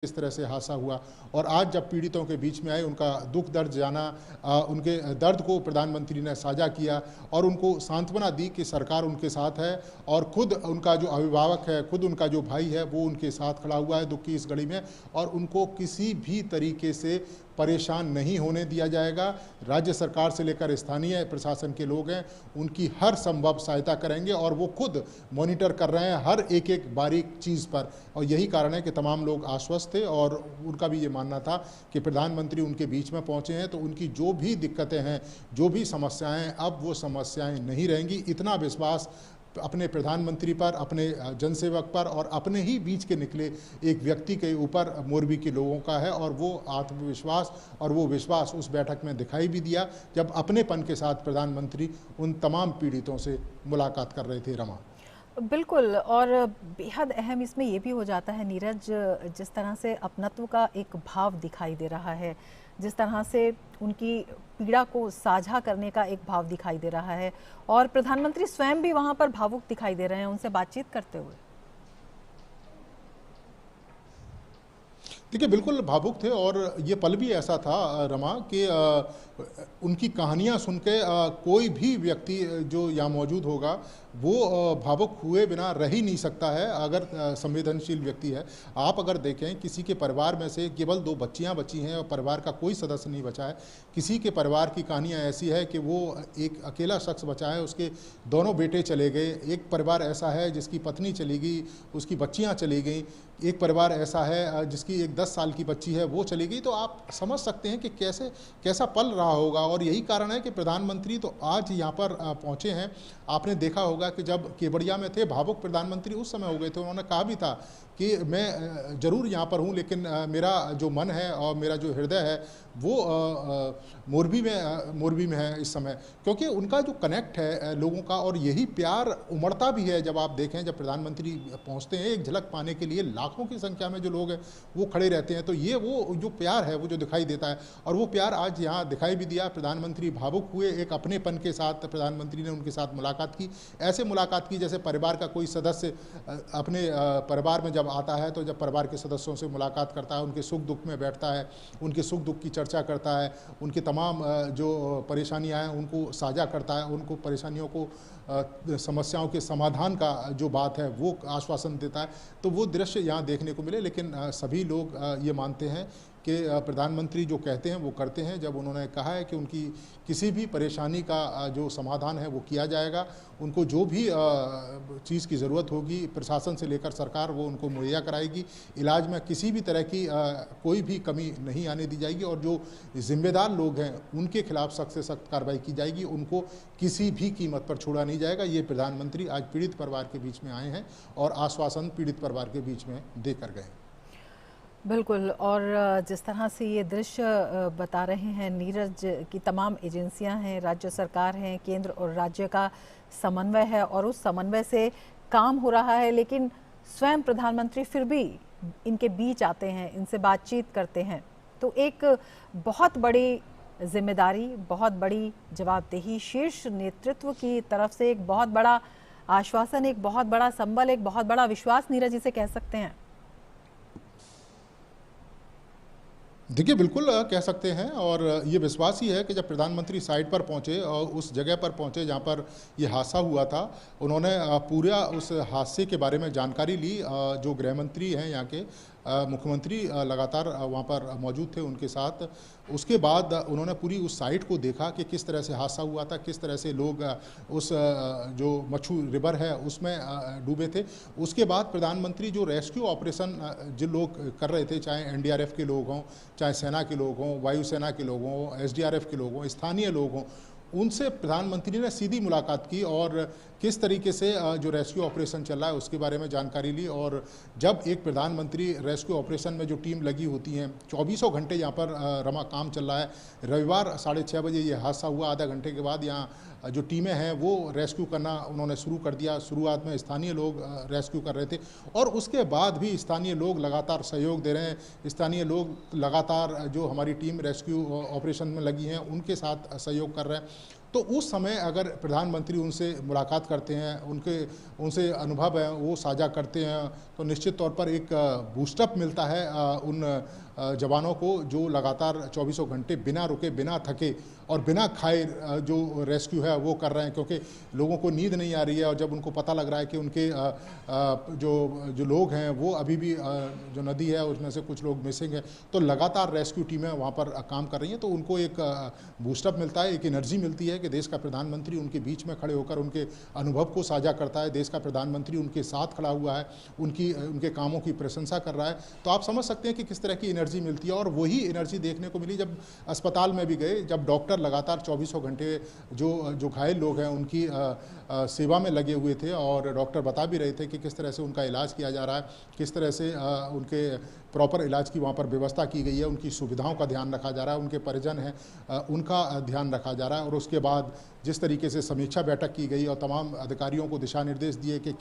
इस तरह से हादसा हुआ और आज जब पीड़ितों के बीच में आए, उनका दुख दर्द जाना, उनके दर्द को प्रधानमंत्री ने साझा किया और उनको सांत्वना दी कि सरकार उनके साथ है और खुद उनका जो अभिभावक है, खुद उनका जो भाई है, वो उनके साथ खड़ा हुआ है दुख की इस घड़ी में और उनको किसी भी तरीके से परेशान नहीं होने दिया जाएगा। राज्य सरकार से लेकर स्थानीय प्रशासन के लोग हैं, उनकी हर संभव सहायता करेंगे और वो खुद मॉनिटर कर रहे हैं हर एक एक बारीक चीज़ पर और यही कारण है कि तमाम लोग आश्वस्त थे और उनका भी ये मानना था कि प्रधानमंत्री उनके बीच में पहुंचे हैं तो उनकी जो भी दिक्कतें हैं, जो भी समस्याएं हैं, अब वो समस्याएं नहीं रहेंगी। इतना विश्वास अपने प्रधानमंत्री पर, अपने जनसेवक पर और अपने ही बीच के निकले एक व्यक्ति के ऊपर मोरबी के लोगों का है और वो आत्मविश्वास और वो विश्वास उस बैठक में दिखाई भी दिया जब अपनेपन के साथ प्रधानमंत्री उन तमाम पीड़ितों से मुलाकात कर रहे थे। रमा, बिल्कुल, और बेहद अहम इसमें ये भी हो जाता है नीरज, जिस तरह से अपनत्व का एक भाव दिखाई दे रहा है, जिस तरह से उनकी पीड़ा को साझा करने का एक भाव दिखाई दे रहा है और प्रधानमंत्री स्वयं भी वहां पर भावुक दिखाई दे रहे हैं उनसे बातचीत करते हुए। देखिए, बिल्कुल भावुक थे और ये पल भी ऐसा था रमा कि उनकी कहानियाँ सुन के कोई भी व्यक्ति जो यहाँ मौजूद होगा वो भावुक हुए बिना रह ही नहीं सकता है अगर संवेदनशील व्यक्ति है। आप अगर देखें, किसी के परिवार में से केवल 2 बच्चियाँ बची हैं और परिवार का कोई सदस्य नहीं बचा है। किसी के परिवार की कहानियाँ ऐसी है कि वो एक अकेला शख्स बचा है, उसके दोनों बेटे चले गए। एक परिवार ऐसा है जिसकी पत्नी चली गई, उसकी बच्चियाँ चली गई। एक परिवार ऐसा है जिसकी एक 10 साल की बच्ची है, वो चली गई। तो आप समझ सकते हैं कि कैसा पल रहा होगा और यही कारण है कि प्रधानमंत्री तो आज यहाँ पर पहुँचे हैं। आपने देखा होगा कि जब केवड़िया में थे, भावुक प्रधानमंत्री उस समय हो गए थे। उन्होंने कहा भी था कि मैं जरूर यहाँ पर हूँ लेकिन मेरा जो मन है और मेरा जो हृदय है वो मोरबी में है इस समय, क्योंकि उनका जो कनेक्ट है लोगों का और यही प्यार उमड़ता भी है। जब आप देखें, जब प्रधानमंत्री पहुँचते हैं, एक झलक पाने के लिए लाखों की संख्या में जो लोग हैं वो खड़े रहते हैं। तो ये वो जो प्यार है वो जो दिखाई देता है और वो प्यार आज यहाँ दिखाई भी दिया। प्रधानमंत्री भावुक हुए, एक अपनेपन के साथ प्रधानमंत्री ने उनके साथ मुलाकात की। ऐसे मुलाकात की जैसे परिवार का कोई सदस्य अपने परिवार में जब आता है तो जब परिवार के सदस्यों से मुलाकात करता है, उनके सुख दुख में बैठता है, उनके सुख दुख की चर्चा करता है, उनकी तमाम जो परेशानियां हैं उनको साझा करता है, उनको परेशानियों को समस्याओं के समाधान का जो बात है वो आश्वासन देता है। तो वो दृश्य यहाँ देखने को मिले। लेकिन सभी लोग ये मानते हैं कि प्रधानमंत्री जो कहते हैं वो करते हैं। जब उन्होंने कहा है कि उनकी किसी भी परेशानी का जो समाधान है वो किया जाएगा, उनको जो भी चीज़ की ज़रूरत होगी प्रशासन से लेकर सरकार वो उनको मुहैया कराएगी। इलाज में किसी भी तरह की कोई भी कमी नहीं आने दी जाएगी और जो जिम्मेदार लोग हैं उनके खिलाफ सख्त से सख्त कार्रवाई की जाएगी। उनको किसी भी कीमत पर छोड़ा नहीं जाएगा। ये प्रधानमंत्री आज पीड़ित परिवार के बीच में आए हैं और आश्वासन पीड़ित परिवार के बीच में देकर गए। बिल्कुल, और जिस तरह से ये दृश्य बता रहे हैं नीरज की तमाम एजेंसियां हैं, राज्य सरकार हैं, केंद्र और राज्य का समन्वय है और उस समन्वय से काम हो रहा है, लेकिन स्वयं प्रधानमंत्री फिर भी इनके बीच आते हैं, इनसे बातचीत करते हैं। तो एक बहुत बड़ी जिम्मेदारी, बहुत बड़ी जवाबदेही शीर्ष नेतृत्व की तरफ से, एक बहुत बड़ा आश्वासन, एक बहुत बड़ा संबल, एक बहुत बड़ा विश्वास नीरज इसे कह सकते हैं। देखिए, बिल्कुल कह सकते हैं और ये विश्वास ही है कि जब प्रधानमंत्री साइट पर पहुंचे और उस जगह पर पहुंचे जहां पर ये हादसा हुआ था, उन्होंने पूरा उस हादसे के बारे में जानकारी ली। जो गृह मंत्री हैं यहाँ के, मुख्यमंत्री लगातार वहाँ पर मौजूद थे उनके साथ। उसके बाद उन्होंने पूरी उस साइट को देखा कि किस तरह से हादसा हुआ था, किस तरह से लोग उस जो मच्छू रिवर है उसमें डूबे थे। उसके बाद प्रधानमंत्री जो रेस्क्यू ऑपरेशन जो लोग कर रहे थे, चाहे एनडीआरएफ के लोग हों, चाहे सेना के लोग हों, वायुसेना के लोग हों, एसडीआरएफ के लोग हों, स्थानीय लोग हों, उनसे प्रधानमंत्री ने सीधी मुलाकात की और किस तरीके से जो रेस्क्यू ऑपरेशन चल रहा है उसके बारे में जानकारी ली। और जब एक प्रधानमंत्री रेस्क्यू ऑपरेशन में जो टीम लगी होती हैं, 24 घंटे यहाँ पर रमा काम चल रहा है। रविवार 6:30 बजे ये हादसा हुआ, आधा घंटे के बाद यहाँ जो टीमें हैं वो रेस्क्यू करना उन्होंने शुरू कर दिया। शुरुआत में स्थानीय लोग रेस्क्यू कर रहे थे और उसके बाद भी स्थानीय लोग लगातार सहयोग दे रहे हैं। स्थानीय लोग लगातार जो हमारी टीम रेस्क्यू ऑपरेशन में लगी हैं उनके साथ सहयोग कर रहे हैं। तो उस समय अगर प्रधानमंत्री उनसे मुलाकात करते हैं, उनसे अनुभव है वो साझा करते हैं, तो निश्चित तौर पर एक बूस्टअप मिलता है उन जवानों को जो लगातार 24 घंटे बिना रुके, बिना थके और बिना खाए जो रेस्क्यू है वो कर रहे हैं, क्योंकि लोगों को नींद नहीं आ रही है। और जब उनको पता लग रहा है कि उनके जो लोग हैं वो अभी भी जो नदी है उसमें से कुछ लोग मिसिंग है, तो लगातार रेस्क्यू टीमें वहाँ पर काम कर रही हैं। तो उनको एक बूस्टअप मिलता है, एक एनर्जी मिलती है कि देश का प्रधानमंत्री उनके बीच में खड़े होकर उनके अनुभव को साझा करता है, देश का प्रधानमंत्री उनके साथ खड़ा हुआ है, उनके कामों की प्रशंसा कर रहा है। तो आप समझ सकते हैं कि किस तरह की एनर्जी मिलती है। और वही एनर्जी देखने को मिली जब अस्पताल में भी गए, जब डॉक्टर लगातार 24 घंटे जो घायल लोग हैं उनकी सेवा में लगे हुए थे, और डॉक्टर बता भी रहे थे कि किस तरह से उनका इलाज किया जा रहा है, किस तरह से उनके प्रॉपर इलाज की वहाँ पर व्यवस्था की गई है, उनकी सुविधाओं का ध्यान रखा जा रहा है, उनके परिजन हैं उनका ध्यान रखा जा रहा है। और उसके बाद जिस तरीके से समीक्षा बैठक की गई और तमाम अधिकारियों को दिशा निर्देश दिए कि